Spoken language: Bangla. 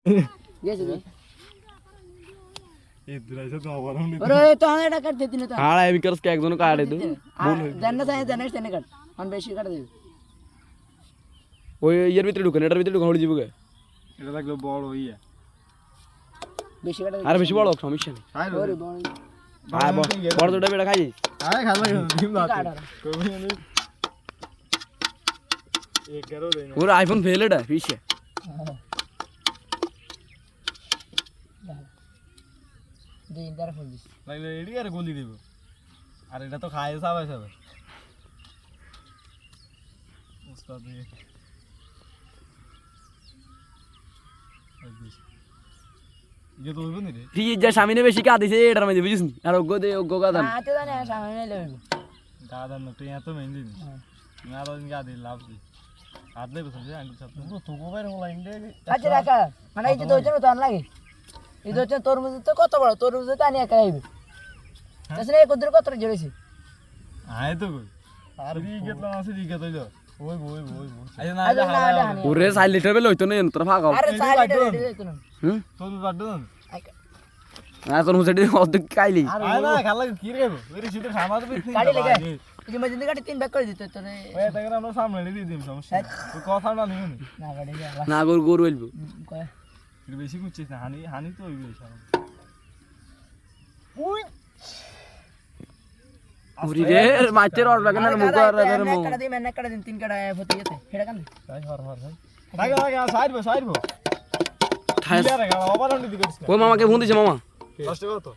গেছে রে এই দুরাইছে তো আবারও নি ওরে তো এটা কাট দে দিন তো আর আমি করস কে একজন কাটে দু জান্নাত আছে জান্নাত তেনে কাট অন বেশি কাট দে ওই ইয়ার ভিতরে ঢুকেন এটার ভিতরে ঢুকে হড়ি যাবো গে এটা লাগলো বড় হইয়া বেশি কাট আর বেশি বড় হোক সমস্যা নেই আই ওরে বড় আর বড় দুটা বেটা খাই আয় খালা ডিম দাও কাট কবি নি এক করো দেই ওর আইফোন ফেল এটা পিছে দিন দার ফুল দিস লাগলে এডি আর গলি দিব আর এটা তো খায় সবাই সবাই উস্তাদ ये तो होइबो নি রে ফ্রিজ যা সামনে বেশি কা দিছে এটার মধ্যে বুঝিস নি আর ওগো দে ওগো গাদান আতে জানে সামনে লইব গাদা ন তো এত মেইনলি নি না আর ইনকা দি লাভ দি আদলে বসে আঙ্গুল চাপ তো তো গোবার হলা ইন্ডে আচ্ছা রাখা মানে এই যে দোজন তো আন লাগে এই দোজন তরমুজ তো কত বড় তরমুজ তো আনি একা আইবে তাছাড়া এই কদর কত জড়েছে আয় তো কই আর রি গেতলাম আছে রি গেত হইলো ওই বই বই বই আচ্ছা না আরে না আরে হানি ওরে 4 লিটার বেল হইতো না তোর ফাগাও আরে চালি রেডি হইতো না হুম তো বাড্ডু না তোর মুসেটি অর্ধেক খাইলি আয় না খালা কি রে ওই শীতে খামার তো বিথি গাড়ি লেগে এই যে মজিন গাড়ি 3 ব্যাগ করে দিত তোরে ওই টাকা আমরা সামনে দিয়ে দিম সমস্যা তো কথা না নিও নি না গাড়ি গেল না গরু গরু বলবো কয় এটা বেশি কুচ্ছিস না হানি হানি তো হইবে সারা উরি রে মাছের অর লাগে না মুখ আর রে মুখ কাটা দিই মেন কাটা দিন 3 কাটা ফতি যেতে হেডা কান তাই হর হর ভাই টাকা টাকা সাইড বো খাস কি রে গাওয়া আবার আন্ডি দিছিস ওই মামাকে ফোন দিছে মামা কষ্ট কর তো